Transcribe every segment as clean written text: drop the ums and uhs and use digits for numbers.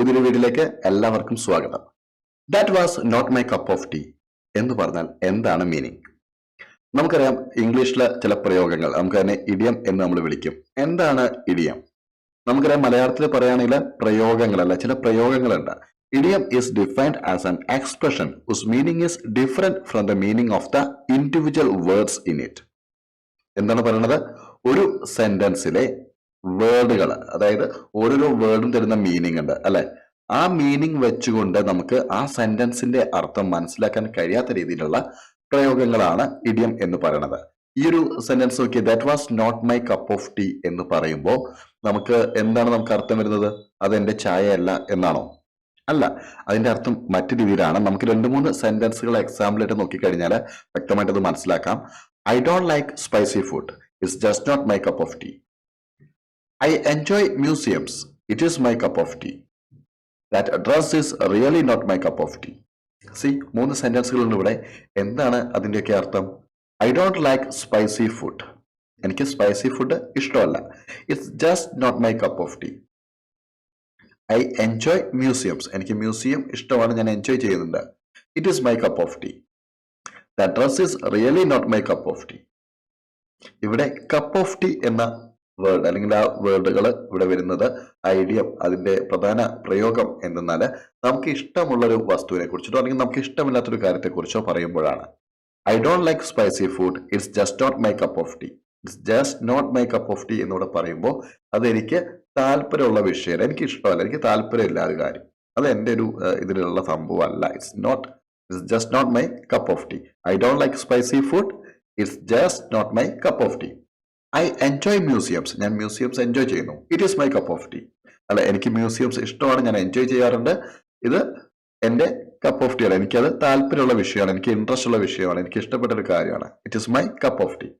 പുതിയൊരു വീഡിയോയിലേക്ക് എല്ലാവർക്കും സ്വാഗതം. That was not my cup of tea എന്ന് പറഞ്ഞാൽ എന്താണ് മീനിങ്? നമുക്കറിയാം ഇംഗ്ലീഷിലെ ചില പ്രയോഗങ്ങൾ നമുക്ക് തന്നെ ഇഡിയം എന്ന് നമ്മൾ വിളിക്കും. എന്താണ് ഇഡിയം? നമുക്കറിയാം മലയാളത്തിൽ പറയുകയാണെങ്കിൽ പ്രയോഗങ്ങളല്ല, ചില പ്രയോഗങ്ങളുണ്ട്. Idiom is defined as an expression whose meaning is different from the meaning of the individual words in it. എന്താണ് പറയുന്നത്? ഒരു സെന്റൻസിലെ വേർഡുകൾ, അതായത് ഓരോരോ വേർഡും തരുന്ന മീനിങ് ഉണ്ട് അല്ലെ, ആ മീനിങ് വെച്ചുകൊണ്ട് നമുക്ക് ആ സെന്റൻസിന്റെ അർത്ഥം മനസ്സിലാക്കാൻ കഴിയാത്ത രീതിയിലുള്ള പ്രയോഗങ്ങളാണ് ഇഡിയം എന്ന് പറയുന്നത്. ഈ ഒരു സെന്റൻസ് നോക്കി, that was not my cup of tea എന്ന് പറയുമ്പോൾ നമുക്ക് എന്താണ് നമുക്ക് അർത്ഥം വരുന്നത്? അത് എന്റെ ചായ അല്ല എന്നാണോ? അല്ല, അതിന്റെ അർത്ഥം മറ്റു രീതിയിലാണ്. നമുക്ക് 2-3 സെന്റൻസുകൾ എക്സാമ്പിൾ ആയിട്ട് നോക്കിക്കഴിഞ്ഞാൽ വ്യക്തമായിട്ട് അത് മനസ്സിലാക്കാം. I don't like spicy food, it's just not my cup of tea. I enjoy museums. It is my cup of tea. That dress is really not my cup of tea. See, 3 സെന്റൻസുകളുണ്ട് ഇവിടെ. എന്താണ് അതിന്റെയൊക്കെ അർത്ഥം? I don't like spicy food, എനിക്ക് spicy food ഇഷ്ടമല്ല. It's just not my cup of tea. I enjoy museums, എനിക്ക് museum ഇഷ്ടമാണ്, ഞാൻ എൻജോയ് ചെയ്യുന്നുണ്ട്. It is my cup of tea. The dress is really not my cup of tea. ഇവിടെ cup of tea എന്ന word അല്ലെങ്കിൽ ആ വേർഡുകൾ ഇവിടെ വരുന്നത് ഐഡിയം, അതിന്റെ പ്രധാന പ്രയോഗം എന്തെന്നാൽ നമുക്ക് ഇഷ്ടമുള്ളൊരു വസ്തുവിനെ കുറിച്ചിട്ടോ അല്ലെങ്കിൽ നമുക്ക് ഇഷ്ടമില്ലാത്തൊരു കാര്യത്തെ കുറിച്ചോ പറയുമ്പോഴാണ്. I don't like spicy food, it's just not my cup of tea. It's just not my cup of tea എന്നിവിടെ പറയുമ്പോൾ അത് എനിക്ക് താല്പര്യമുള്ള വിഷയം, എനിക്ക് ഇഷ്ടമല്ല, എനിക്ക് താല്പര്യമില്ല ഒരു കാര്യം, അത് എൻ്റെ ഒരു ഇതിലുള്ള സംഭവമല്ല. It's just not my cup of tea. I don't like spicy food, it's just not my cup of tea. I enjoy museums, ഞാൻ മ്യൂസിയംസ് എൻജോയ് ചെയ്യുന്നു. It is my cup of tea. അല്ല, എനിക്ക് മ്യൂസിയംസ് ഇഷ്ടമാണ്, ഞാൻ enjoy ചെയ്യാറുണ്ട്, ഇത് എന്റെ cup of tea അല്ല, എനിക്കത് താല്പര്യമുള്ള വിഷയമാണ്, എനിക്ക് ഇൻട്രസ്റ്റ് ഉള്ള വിഷയമാണ്, എനിക്ക് ഇഷ്ടപ്പെട്ട ഒരു കാര്യമാണ്. It is my cup of tea.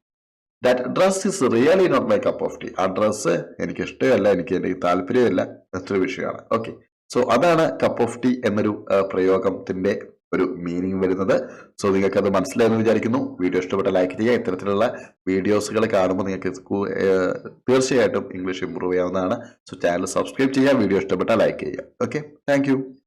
That dress is really not my cup of tea. ആ ഡ്രസ്സ് എനിക്ക് ഇഷ്ടമല്ല, എനിക്ക് താല്പര്യമില്ല, മറ്റൊരു വിഷയമാണ്. ഓക്കെ, സോ അതാണ് കപ്പ് ഓഫ് ടീ എന്നൊരു പ്രയോഗത്തിന്റെ ഒരു മീനിങ് വരുന്നത്. സോ നിങ്ങൾക്ക് അത് മനസ്സിലായെന്ന് വിചാരിക്കുന്നു. വീഡിയോ ഇഷ്ടപ്പെട്ട ലൈക്ക് ചെയ്യുക. ഇത്തരത്തിലുള്ള വീഡിയോസുകൾ കാണുമ്പോൾ നിങ്ങൾക്ക് തീർച്ചയായിട്ടും ഇംഗ്ലീഷ് ഇംപ്രൂവ് ചെയ്യാവുന്നതാണ്. സോ ചാനൽ സബ്സ്ക്രൈബ് ചെയ്യുക, വീഡിയോ ഇഷ്ടപ്പെട്ട ലൈക്ക് ചെയ്യുക. Okay, thank